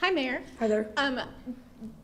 Hi, Mayor. Hi there.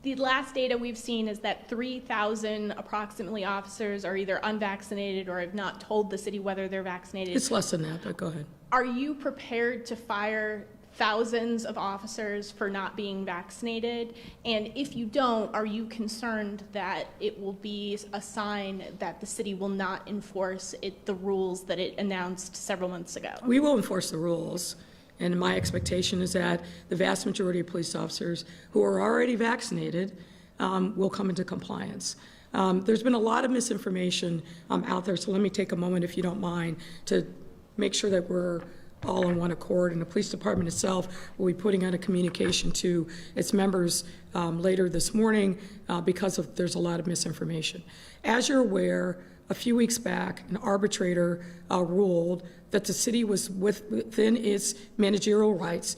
The last data we've seen is that 3,000 approximately officers are either unvaccinated or have not told the city whether they're vaccinated. It's less than that, but go ahead. Are you prepared to fire thousands of officers for not being vaccinated? And if you don't, are you concerned that it will be a sign that the city will not enforce the rules that it announced several months ago? We will enforce the rules. And my expectation is that the vast majority of police officers who are already vaccinated will come into compliance. There's been a lot of misinformation out there, so let me take a moment, if you don't mind, to make sure that we're all in one accord. And the police department itself will be putting out a communication to its members later this morning because there's a lot of misinformation. As you're aware, a few weeks back, an arbitrator ruled that the city was within its managerial rights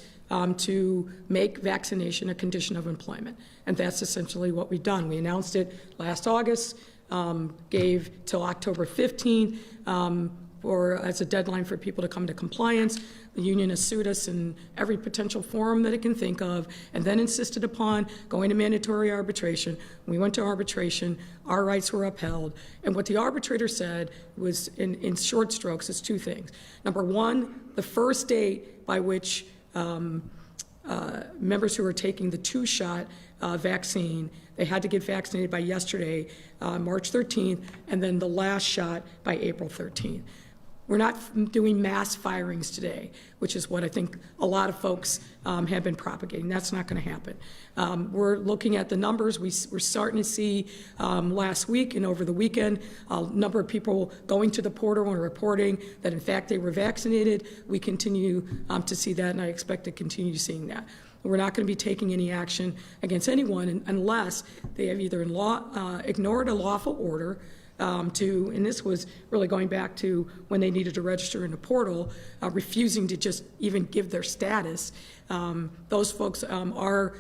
to make vaccination a condition of employment. And that's essentially what we've done. We announced it last August, gave till October 15th as a deadline for people to come to compliance. The union has sued us in every potential forum that it can think of, and then insisted upon going to mandatory arbitration. We went to arbitration, our rights were upheld, and what the arbitrator said was, in short strokes, is two things. Number one, the first date by which members who are taking the two-shot vaccine, they had to get vaccinated by yesterday, March 13th, and then the last shot by April 13th. We're not doing mass firings today, which is what I think a lot of folks have been propagating. That's not going to happen. We're looking at the numbers. We're starting to see last week and over the weekend a number of people going to the portal and reporting that, in fact, they were vaccinated. We continue to see that, and I expect to continue seeing that. We're not going to be taking any action against anyone unless they have either ignored a lawful order and this was really going back to when they needed to register in the portal, refusing to just even give their status. Those folks are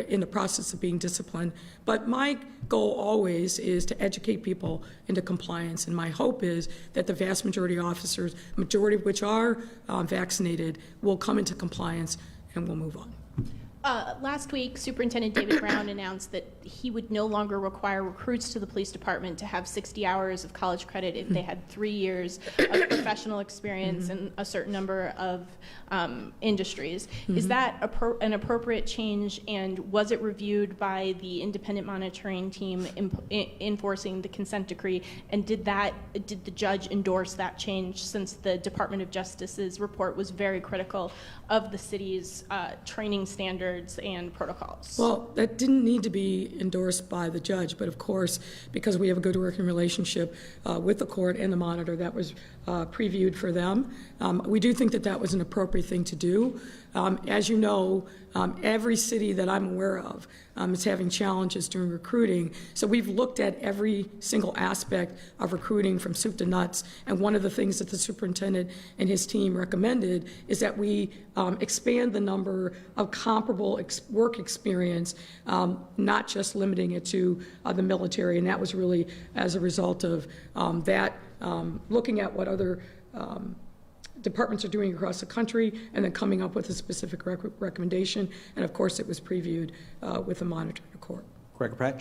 in the process of being disciplined. But my goal always is to educate people into compliance, and my hope is that the vast majority of officers, majority of which are vaccinated, will come into compliance and we'll move on. Last week, Superintendent David Brown announced that he would no longer require recruits to the police department to have 60 hours of college credit if they had 3 years of professional experience in a certain number of industries. Is that an appropriate change, and was it reviewed by the independent monitoring team enforcing the consent decree, and did the judge endorse that change, since the Department of Justice's report was very critical of the city's training standards and protocols? Well, that didn't need to be endorsed by the judge, but of course, because we have a good working relationship with the court and the monitor, that was previewed for them. We do think that that was an appropriate thing to do. As you know, every city that I'm aware of is having challenges during recruiting. So we've looked at every single aspect of recruiting from soup to nuts. And one of the things that the superintendent and his team recommended is that we expand the number of comparable work experience, not just limiting it to the military. And that was really as a result of that, looking at what other departments are doing across the country, and then coming up with a specific recommendation. And of course, it was previewed with the monitor in the court. Greg Pratt.